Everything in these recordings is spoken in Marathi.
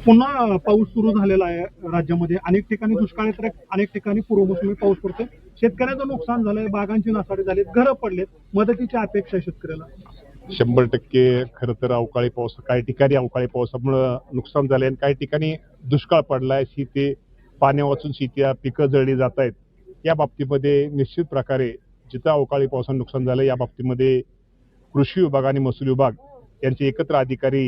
पुन्हा पाऊस सुरू झालेला आहे राज्यामध्ये. अनेक ठिकाणी दुष्काळ आहे तर अनेक ठिकाणी पूर्वमोसमी पाऊस पडतोय. शेतकऱ्याचं नुकसान झालंय, बागांची नासाडी झाली, घरं पडलेत. मदतीची अपेक्षा आहे शेतकऱ्याला. 100% खरं तर अवकाळी पाऊस, काही ठिकाणी अवकाळी पावसामुळं नुकसान झालंय आणि काही ठिकाणी दुष्काळ पडलाय. शेती पाण्या वाचून शेती पिकं जळली जात आहेत. या बाबतीमध्ये निश्चित प्रकारे जिथं अवकाळी पावसानं नुकसान झालं या बाबतीमध्ये कृषी विभाग आणि महसूल विभाग यांचे एकत्र अधिकारी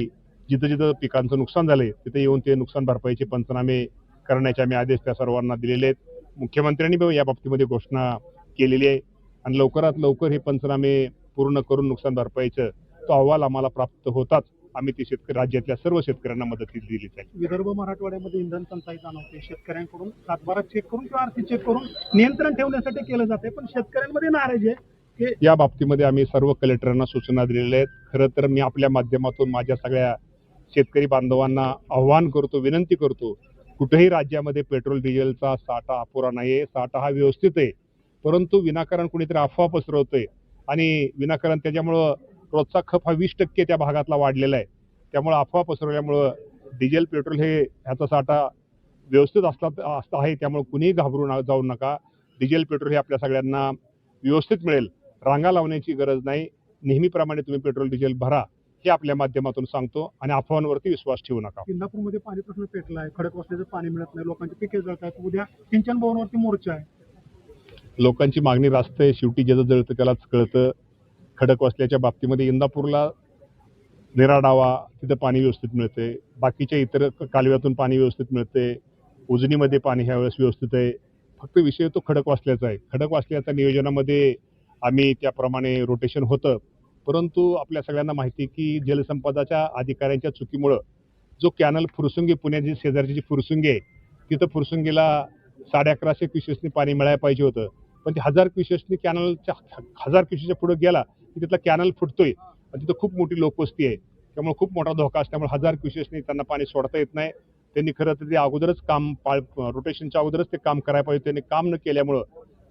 जिथं जिथं पिकांचं नुकसान झालंय तिथे येऊन ते नुकसान भरपाईचे पंचनामे करण्याचे आम्ही आदेश त्या सर्वांना दिलेले आहेत. मुख्यमंत्र्यांनी या बाबतीमध्ये घोषणा केलेली आहे आणि लवकरात लवकर हे पंचनामे पूर्ण करून नुकसान भरपाईचं तो अहवाल आम्हाला प्राप्त होताच आम्ही ते शेतकरी राज्यातल्या सर्व शेतकऱ्यांना मदत दिली जाईल. विदर्भ मराठवाड्यामध्ये इंधन टंचाई जाणवते. शेतकऱ्यांकडून सातबारा चेक करून किंवा आर्थिक चेक करून नियंत्रण ठेवण्यासाठी केलं जाते, पण शेतकऱ्यांमध्ये नाराजी आहे. या बाबतीमध्ये आम्ही सर्व कलेक्टरांना सूचना दिलेल्या आहेत. खरं तर मी आपल्या माध्यमातून माझ्या सगळ्या शेतकरी बांधवांना आव्हान करतो, विनंती करतो, कुठेही राज्यामध्ये पेट्रोल डिझेलचा साठा अपुरा नाहीये. साठा हा व्यवस्थित आहे, परंतु विनाकारण कुणीतरी अफवा पसरवतोय आणि विनाकारण त्याच्यामुळं रोजचा खप हा 20% त्या भागातला वाढलेला आहे. त्यामुळे अफवा पसरवल्यामुळं डिझेल पेट्रोल हे ह्याचा साठा व्यवस्थित असता आहे. त्यामुळे कुणीही घाबरून जाऊ नका. डिझेल पेट्रोल हे आपल्या सगळ्यांना व्यवस्थित मिळेल. रांगा लावण्याची गरज नाही. नेहमीप्रमाणे तुम्ही पेट्रोल डिझेल भरा हे आपल्या माध्यमातून सांगतो आणि अफवांवरती विश्वास ठेवू नका. इंदापूरमध्ये पाणी प्रश्न पेटला आहे. खडकवासल्याचं पाणी मिळत नाही, लोकांची पिके जळत आहेत. उद्या सिंचन भवनावरती मोर्चा आहे. लोकांची मागणी रास्त आहे. शेवटी ज्याचं जळतं त्यालाच कळतं. खडकवासल्याच्या बाबतीमध्ये इंदापूरला निराडावा तिथं पाणी व्यवस्थित मिळते. बाकीच्या इतर कालव्यातून पाणी व्यवस्थित मिळते. उजनीमध्ये पाणी ह्या वेळेस व्यवस्थित आहे. फक्त विषय तो खडकवासल्याचा आहे. खडकवासल्याच्या नियोजनामध्ये आम्ही त्याप्रमाणे रोटेशन होतं, परंतु आपल्या सगळ्यांना माहिती आहे की जलसंपदाच्या अधिकाऱ्यांच्या चुकीमुळं जो कॅनल फुरसुंगी पुण्याची शेजारची जी फुरसुंगी आहे तिथं फुरसुंगीला 1150 क्युसेसनी पाणी मिळायला पाहिजे होतं, पण ते 1000 क्युसेसनी कॅनलच्या 1000 क्युसेसच्या पुढे गेला की तिथला कॅनल फुटतोय आणि तिथं खूप मोठी लोकवस्ती आहे. त्यामुळे खूप मोठा धोका असल्यामुळे 1000 क्युसेसनी त्यांना पाणी सोडता येत नाही. त्यांनी खरं तर ते अगोदरच काम रोटेशनच्या अगोदरच ते काम करायला पाहिजे. त्यांनी काम न केल्यामुळं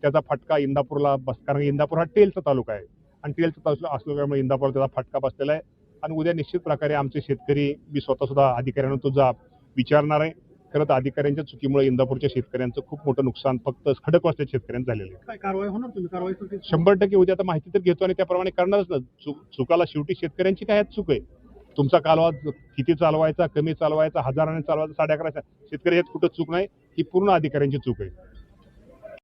त्याचा फटका इंदापूरला कारण इंदापूर हा टेलचा तालुका आहे आणि टेलचा तालुका असल्यामुळे इंदापूरला त्याचा फटका बसलेला आहे. आणि उद्या निश्चित प्रकारे आमचे शेतकरी मी स्वतः सुद्धा अधिकाऱ्यांना तो जाब विचारणार आहे. खरं तर अधिकाऱ्यांच्या चुकीमुळे इंदापूरच्या शेतकऱ्यांचं खूप मोठं नुकसान फक्त खडकवासल्या शेतकऱ्यांचं झालेलं आहे. काय कारवाई होणार? तुम्ही कारवाई 100% उद्या आता माहिती तर घेतो आणि त्याप्रमाणे करणारच ना. चुकाला शेवटी शेतकऱ्यांची काय चूक आहे? तुमचा कालवा किती चालवायचा, कमी चालवायचा, हजाराने चालवायचा, 11.5 शेतकरी यात कुठं चूक नाही. ही पूर्ण अधिकाऱ्यांची चूक आहे.